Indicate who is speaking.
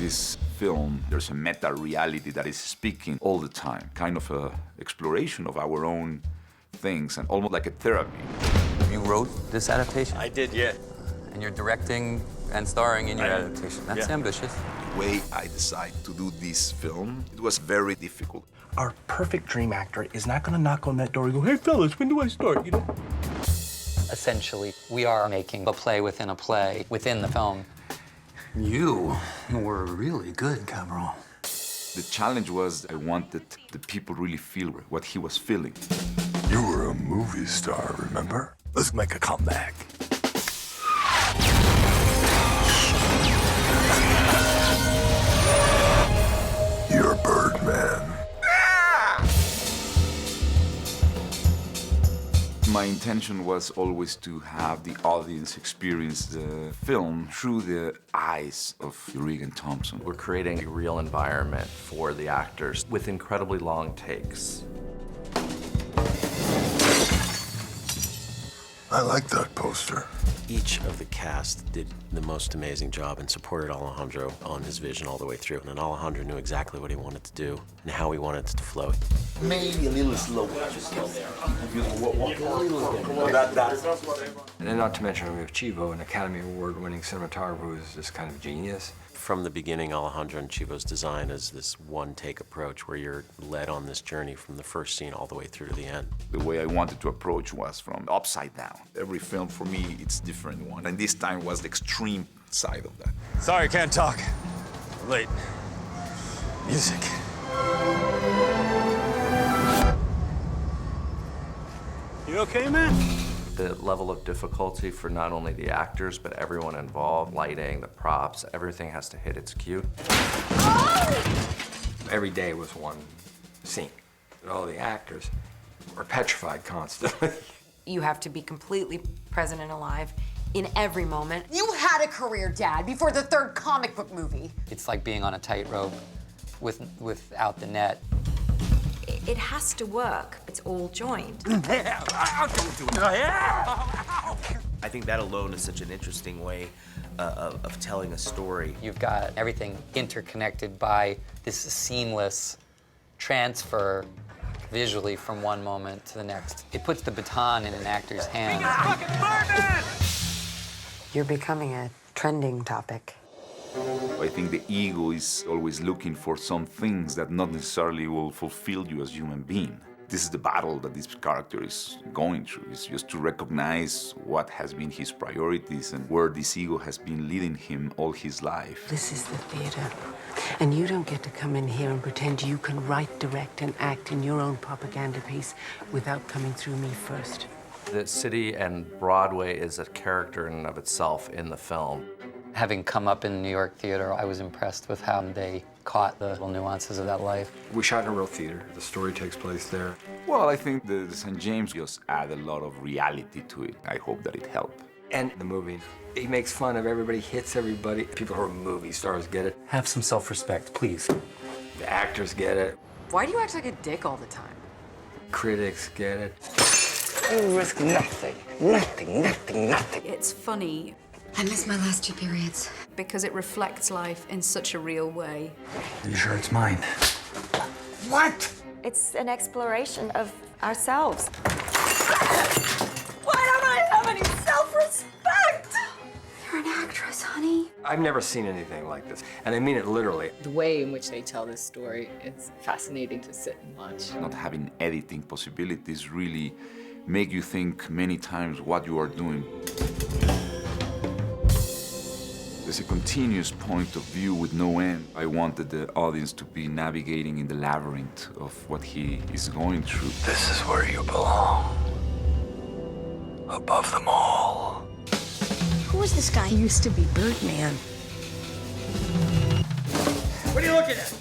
Speaker 1: this film, there's a meta-reality that is speaking all the time, kind of a exploration of our own things, and almost like a therapy.
Speaker 2: You wrote this adaptation?
Speaker 3: I did, yeah.
Speaker 2: And you're directing and starring in your adaptation. That's ambitious.
Speaker 1: The way I decided to do this film, it was very difficult.
Speaker 4: Our perfect dream actor is not gonna knock on that door and go, hey fellas, when do I start, you know?
Speaker 2: Essentially, we are making a play within the film.
Speaker 5: You were really good, Cabral.
Speaker 1: The challenge was I wanted the people really feel what he was feeling.
Speaker 6: You were a movie star, remember? Let's make a comeback. You're Birdman.
Speaker 1: My intention was always to have the audience experience the film through the eyes of Regan Thompson.
Speaker 3: We're creating a real environment for the actors with incredibly long takes.
Speaker 6: I like that poster.
Speaker 7: Each of the cast did the most amazing job and supported Alejandro on his vision all the way through. And Alejandro knew exactly what he wanted to do and how he wanted it to flow.
Speaker 8: Maybe a little slow.
Speaker 5: And then not to mention we have Chivo, an Academy Award-winning cinematographer who's just kind of genius.
Speaker 7: From the beginning, Alejandro and Chivo's design is this one-take approach where you're led on this journey from the first scene all the way through to the end.
Speaker 1: The way I wanted to approach was from upside down. Every film for me, it's a different one. And this time was the extreme side of that.
Speaker 3: Sorry, can't talk. I'm late. Music.
Speaker 4: You okay, man?
Speaker 3: The level of difficulty for not only the actors, but everyone involved, lighting, the props, everything has to hit its cue.
Speaker 5: Every day was one scene. And all the actors were petrified constantly.
Speaker 9: You have to be completely present and alive in every moment.
Speaker 10: You had a career, Dad, before the third comic book movie.
Speaker 2: It's like being on a tightrope without the net.
Speaker 9: It has to work. It's all joined.
Speaker 7: I think that alone is such an interesting way of telling a story.
Speaker 2: You've got everything interconnected by this seamless transfer visually from one moment to the next. It puts the baton in an actor's hand.
Speaker 10: You're becoming a trending topic.
Speaker 1: I think the ego is always looking for some things that not necessarily will fulfill you as a human being. This is the battle that this character is going through. It's just to recognize what has been his priorities and where this ego has been leading him all his life.
Speaker 10: This is the theater, and you don't get to come in here and pretend you can write, direct, and act in your own propaganda piece without coming through me first.
Speaker 3: The city and Broadway is a character in and of itself in the film.
Speaker 2: Having come up in the New York theater, I was impressed with how they caught the little nuances of that life.
Speaker 5: We shot in a real theater. The story takes place there.
Speaker 1: Well, I think the St. James just add a lot of reality to it. I hope that it helped.
Speaker 5: And the movie, he makes fun of everybody, hits everybody. People who are movie stars get it.
Speaker 4: Have some self-respect, please.
Speaker 5: The actors get it.
Speaker 10: Why do you act like a dick all the time?
Speaker 5: Critics get it.
Speaker 4: You risk nothing, nothing.
Speaker 9: It's funny
Speaker 10: I missed my last 2 periods.
Speaker 9: because it reflects life in such a real way.
Speaker 5: Are you sure it's mine?
Speaker 4: What?
Speaker 9: It's an exploration of ourselves.
Speaker 10: Why don't I have any self-respect? You're an actress, honey.
Speaker 5: I've never seen anything like this, and I mean it literally.
Speaker 11: The way in which they tell this story is fascinating to sit and watch.
Speaker 1: Not having editing possibilities really make you think many times what you are doing. There's a continuous point of view with no end. I wanted the audience to be navigating in the labyrinth of what he is going through.
Speaker 6: This is where you belong. Above them all.
Speaker 9: Who was this guy?
Speaker 10: He used to be Birdman.
Speaker 3: What are you looking at?